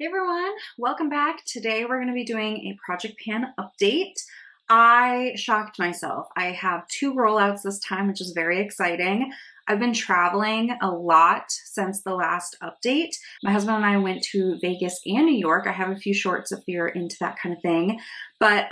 Hey everyone, welcome back. Today we're going to be doing a project pan update. I shocked myself. I have 2 rollouts this time, which is very exciting. I've been traveling a lot since the last update. My husband and I went to Vegas and New York. I have a few shorts if you're into that kind of thing. But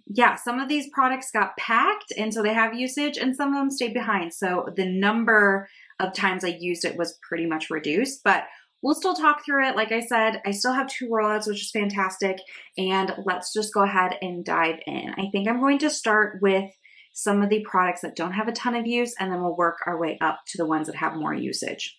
yeah, some of these products got packed and so they have usage and some of them stayed behind. So the number of times I used it was pretty much reduced, but we'll still talk through it. Like I said, I still have 2 rollouts, which is fantastic. And let's just go ahead and dive in. I think I'm going to start with some of the products that don't have a ton of use, and then we'll work our way up to the ones that have more usage.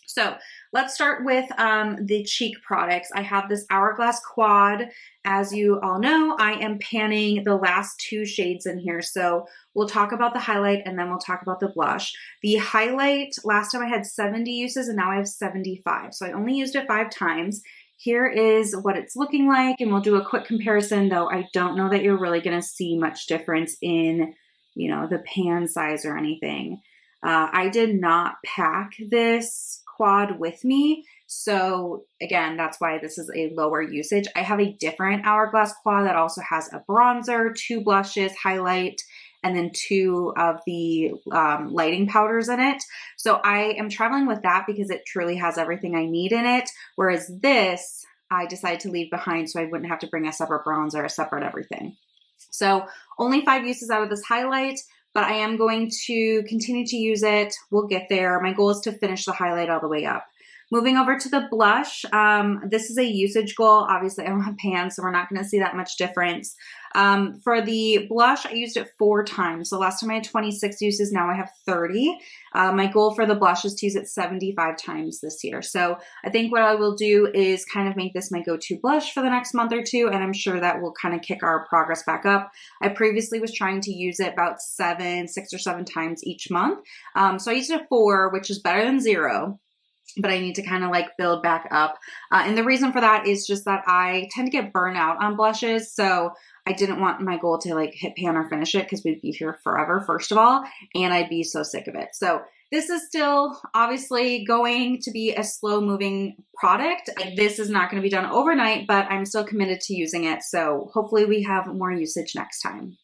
So let's start with the cheek products. I have this Hourglass Quad. As you all know, I am panning the last 2 shades in here. So we'll talk about the highlight and then we'll talk about the blush. The highlight, last time I had 70 uses and now I have 75. So I only used it 5 times. Here is what it's looking like, and we'll do a quick comparison, though I don't know that you're really gonna see much difference in, the pan size or anything. I did not pack this quad with me. So again, that's why this is a lower usage. I have a different Hourglass Quad that also has a bronzer, 2 blushes, highlight, and then 2 of the lighting powders in it. So I am traveling with that because it truly has everything I need in it. Whereas this, I decided to leave behind so I wouldn't have to bring a separate bronzer, a separate everything. So only 5 uses out of this highlight, but I am going to continue to use it. We'll get there. My goal is to finish the highlight all the way up. Moving over to the blush, this is a usage goal. Obviously, I don't have pans, so we're not going to see that much difference. For the blush, I used it 4 times. So last time I had 26 uses, now I have 30. My goal for the blush is to use it 75 times this year. So I think what I will do is kind of make this my go-to blush for the next month or 2, and I'm sure that will kind of kick our progress back up. I previously was trying to use it about 6 or 7 times each month. So I used it 4, which is better than 0. But I need to kind of like build back up. And the reason for that is just that I tend to get burnout on blushes. So I didn't want my goal to like hit pan or finish it because we'd be here forever, first of all, and I'd be so sick of it. So this is still obviously going to be a slow moving product. This is not going to be done overnight, but I'm still committed to using it. So hopefully we have more usage next time.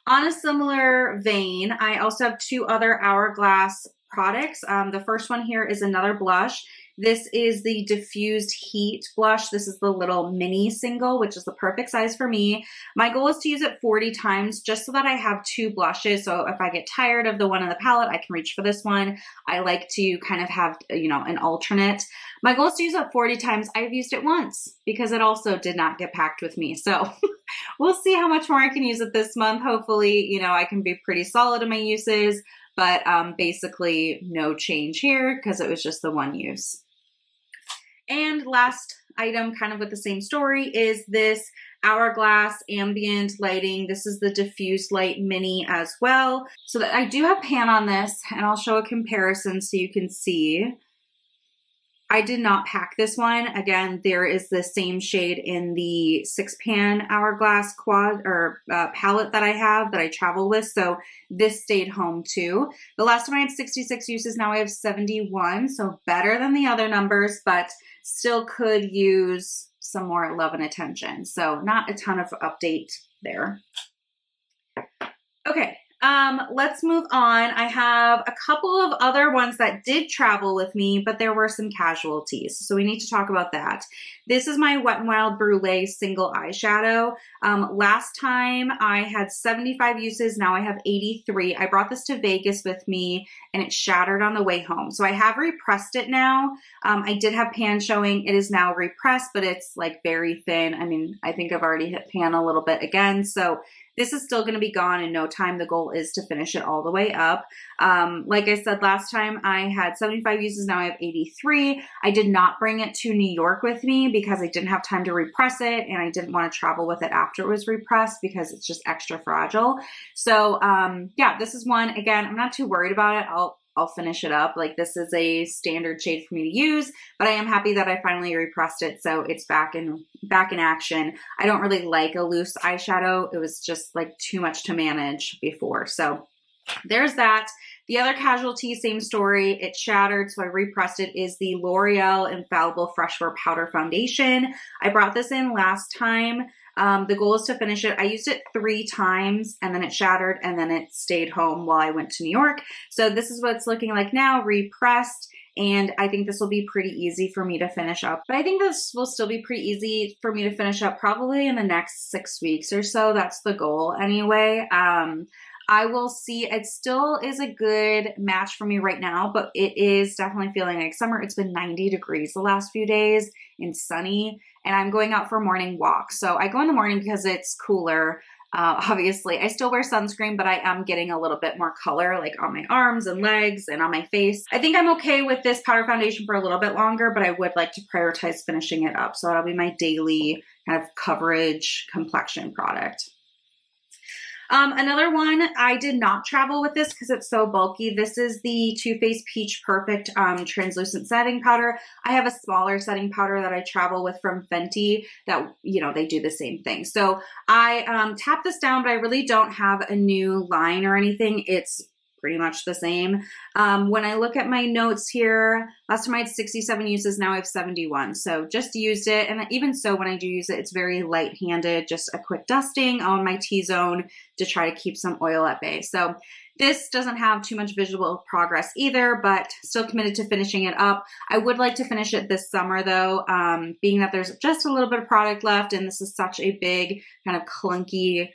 On a similar vein, I also have 2 other Hourglass products. The first one here is another blush. This is the Diffused Heat blush. This is the little mini single, which is the perfect size for me. My goal is to use it 40 times just so that I have 2 blushes. So if I get tired of the one in the palette, I can reach for this one. I like to kind of have, an alternate. My goal is to use it 40 times. I've used it once because it also did not get packed with me. So we'll see how much more I can use it this month. Hopefully, I can be pretty solid in my uses. But basically no change here because it was just the 1 use. And last item, kind of with the same story, is this Hourglass Ambient Lighting. This is the Diffused Light Mini as well. So that I do have pan on this, and I'll show a comparison so you can see. I did not pack this one. Again, there is the same shade in the 6-pan Hourglass Quad or palette that I have that I travel with. So this stayed home too. The last time I had 66 uses, now I have 71. So better than the other numbers, but still could use some more love and attention. So not a ton of update there. Okay. Let's move on. I have a couple of other ones that did travel with me, but there were some casualties. So we need to talk about that. This is my Wet n Wild Brulee single eyeshadow. Last time I had 75 uses. Now I have 83. I brought this to Vegas with me and it shattered on the way home. So I have repressed it now. I did have pan showing. It is now repressed, but it's like very thin. I mean, I think I've already hit pan a little bit again. So this is still going to be gone in no time. The goal is to finish it all the way up. Like I said, last time I had 75 uses. Now I have 83. I did not bring it to New York with me because I didn't have time to repress it and I didn't want to travel with it after it was repressed because it's just extra fragile. So yeah, this is one. Again, I'm not too worried about it. I'll finish it up. Like this is a standard shade for me to use, but I am happy that I finally repressed it. So it's back in action. I don't really like a loose eyeshadow. It was just like too much to manage before. So there's that. The other casualty, same story, it shattered, so I repressed it, is the L'Oreal Infallible Fresh Wear Powder Foundation. I brought this in last time. The goal is to finish it. I used it 3 times and then it shattered and then it stayed home while I went to New York. So this is what it's looking like now, repressed. And I think this will be pretty easy for me to finish up. But I think this will still be pretty easy for me to finish up probably in the next 6 weeks or so. That's the goal anyway. I will see. It still is a good match for me right now, but it is definitely feeling like summer. It's been 90 degrees the last few days and sunny, and I'm going out for a morning walk. So I go in the morning because it's cooler. Obviously, I still wear sunscreen, but I am getting a little bit more color like on my arms and legs and on my face. I think I'm okay with this powder foundation for a little bit longer, but I would like to prioritize finishing it up. So that'll be my daily kind of coverage complexion product. Another one, I did not travel with this because it's so bulky. This is the Too Faced Peach Perfect translucent setting powder. I have a smaller setting powder that I travel with from Fenty that, you know, they do the same thing. So I tapped this down, but I really don't have a new line or anything. It's pretty much the same. When I look at my notes here, last time I had 67 uses, now I have 71. So just used it. And even so, when I do use it, it's very light-handed, just a quick dusting on my T-zone to try to keep some oil at bay. So this doesn't have too much visual progress either, but still committed to finishing it up. I would like to finish it this summer though, being that there's just a little bit of product left and this is such a big kind of clunky,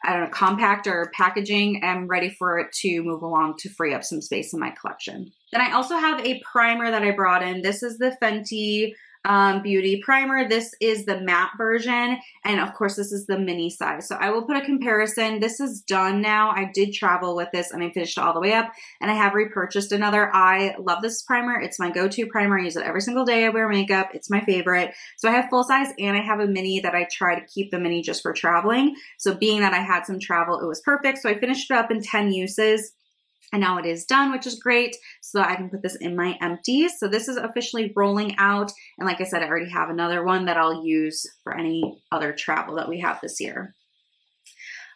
I don't know, compact or packaging. I'm ready for it to move along to free up some space in my collection. Then I also have a primer that I brought in. This is the Fenty Beauty Primer. This is the matte version. And of course, this is the mini size. So I will put a comparison. This is done now. I did travel with this and I finished it all the way up and I have repurchased another. I love this primer. It's my go-to primer. I use it every single day I wear makeup. It's my favorite. So I have full size and I have a mini that I try to keep the mini just for traveling. So being that I had some travel, it was perfect. So I finished it up in 10 uses. And now it is done, which is great, so that I can put this in my empties. So this is officially rolling out. And like I said, I already have another one that I'll use for any other travel that we have this year.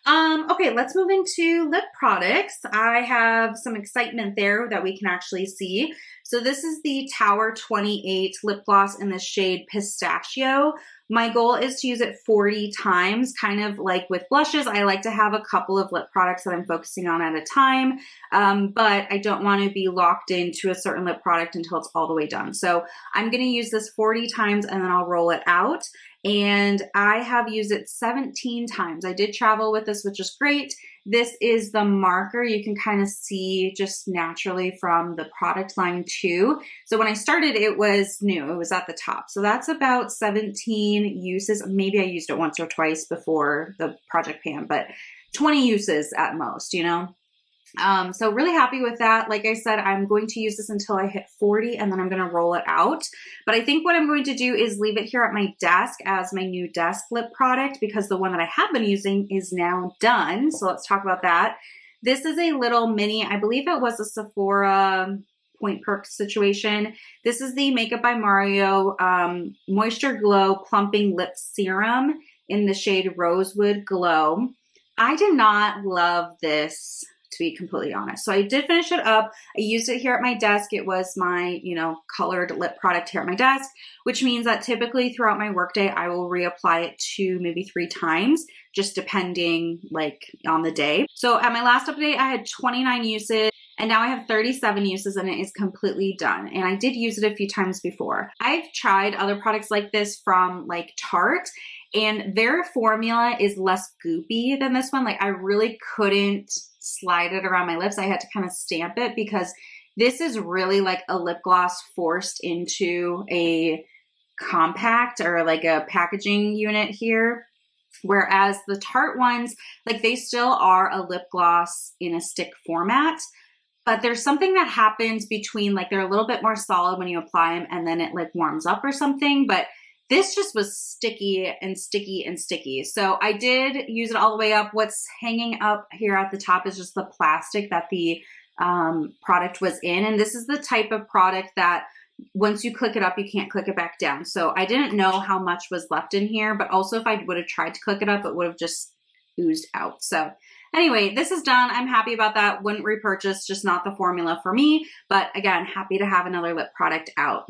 Okay, let's move into lip products. I have some excitement there that we can actually see. So this is the Tower 28 lip gloss in the shade Pistachio. My goal is to use it 40 times, kind of like with blushes. I like to have a couple of lip products that I'm focusing on at a time, but I don't want to be locked into a certain lip product until it's all the way done. So I'm going to use this 40 times and then I'll roll it out. And I have used it 17 times. I did travel with this, which is great. This is the marker. You can kind of see just naturally from the product line too. So when I started, it was new. It was at the top. So that's about 17 uses. Maybe I used it once or twice before the project pan, but 20 uses at most, you know? So really happy with that. Like I said, I'm going to use this until I hit 40 and then I'm going to roll it out. But I think what I'm going to do is leave it here at my desk as my new desk lip product because the one that I have been using is now done. So let's talk about that. This is a little mini, I believe it was a Sephora Point Perk situation. This is the Makeup by Mario Moisture Glow Plumping Lip Serum in the shade Rosewood Glow. I did not love this, to be completely honest. So I did finish it up. I used it here at my desk. It was my, you know, colored lip product here at my desk, which means that typically throughout my workday, I will reapply it 2, maybe 3 times, just depending like on the day. So at my last update, I had 29 uses and now I have 37 uses and it is completely done. And I did use it a few times before. I've tried other products like this from like Tarte, and their formula is less goopy than this one. Like I really couldn't slide it around my lips. I had to kind of stamp it because this is really like a lip gloss forced into a compact or like a packaging unit here. Whereas the Tarte ones, like they still are a lip gloss in a stick format, but there's something that happens between like they're a little bit more solid when you apply them and then it like warms up or something. But this just was sticky and sticky and sticky. So I did use it all the way up. What's hanging up here at the top is just the plastic that the product was in. And this is the type of product that once you click it up, you can't click it back down. So I didn't know how much was left in here, but also if I would have tried to click it up, it would have just oozed out. So Anyway, this is done. I'm happy about that. Wouldn't repurchase, just not the formula for me. But again, happy to have another lip product out.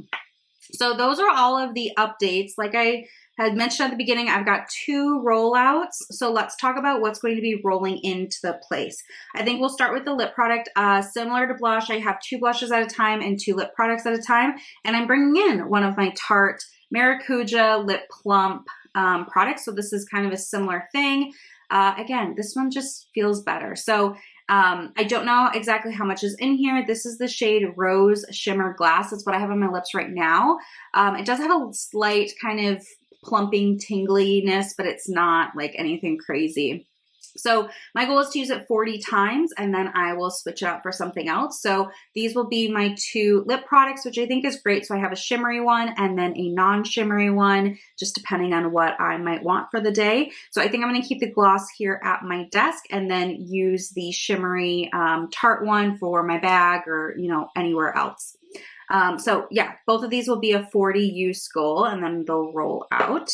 So those are all of the updates. Like I had mentioned at the beginning, I've got 2 rollouts. So let's talk about what's going to be rolling into the place. I think we'll start with the lip product. Similar to blush, I have 2 blushes at a time and 2 lip products at a time. And I'm bringing in one of my Tarte Maracuja Lip Plump products. So this is kind of a similar thing. Again, this one just feels better. So I don't know exactly how much is in here. This is the shade Rose Shimmer Glass. That's what I have on my lips right now. It does have a slight kind of plumping tingliness, but it's not like anything crazy. So my goal is to use it 40 times and then I will switch it out for something else. So these will be my 2 lip products, which I think is great. So I have a shimmery one and then a non-shimmery one, just depending on what I might want for the day. So I think I'm going to keep the gloss here at my desk and then use the shimmery Tarte one for my bag or, you know, anywhere else. So yeah, both of these will be a 40 use goal and then they'll roll out.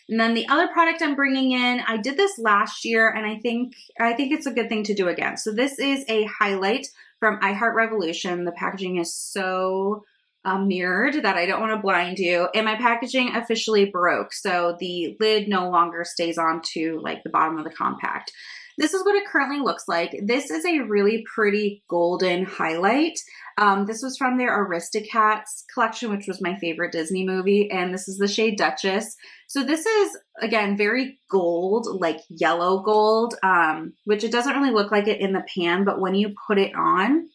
And then the other product I'm bringing in, I did this last year and I think it's a good thing to do again. So this is a highlight from I Heart Revolution. The packaging is so mirrored that I don't want to blind you. And my packaging officially broke. So the lid no longer stays on to like the bottom of the compact. This is what it currently looks like. This is a really pretty golden highlight. This was from their Aristocats collection, which was my favorite Disney movie. And this is the shade Duchess. So this is, again, very gold, like yellow gold, which it doesn't really look like it in the pan, but when you put it on,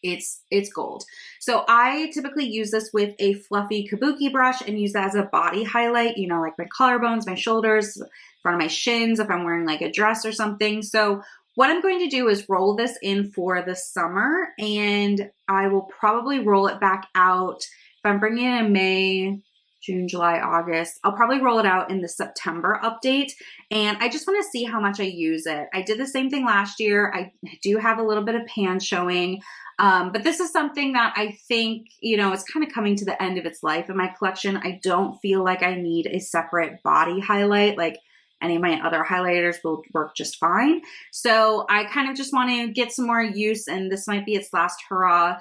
it's gold. So I typically use this with a fluffy kabuki brush and use that as a body highlight, you know, like my collarbones, my shoulders, front of my shins, if I'm wearing like a dress or something. So what I'm going to do is roll this in for the summer and I will probably roll it back out. If I'm bringing it in May, June, July, August, I'll probably roll it out in the September update. And I just want to see how much I use it. I did the same thing last year. I do have a little bit of pan showing. But this is something that I think, you know, it's kind of coming to the end of its life in my collection. I don't feel like I need a separate body highlight. Like any of my other highlighters will work just fine. So I kind of just want to get some more use and this might be its last hurrah.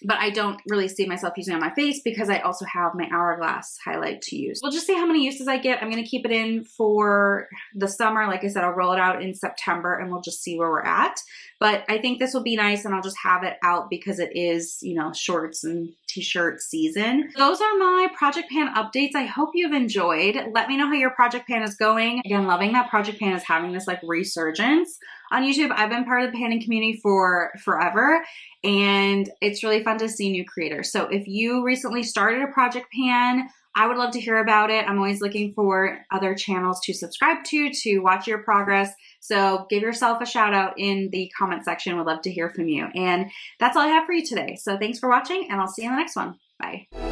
But I don't really see myself using it on my face because I also have my Hourglass highlight to use. We'll just see how many uses I get. I'm going to keep it in for the summer. Like I said, I'll roll it out in September and we'll just see where we're at. But I think this will be nice and I'll just have it out because it is, you know, shorts and t-shirt season. Those are my Project Pan updates. I hope you've enjoyed. Let me know how your Project Pan is going. Again, loving that Project Pan is having this like resurgence on YouTube. I've been part of the panning community for forever and it's really fun to see new creators. So if you recently started a Project Pan, I would love to hear about it. I'm always looking for other channels to subscribe to watch your progress. So give yourself a shout out in the comment section. Would love to hear from you. And that's all I have for you today. So thanks for watching and I'll see you in the next one. Bye.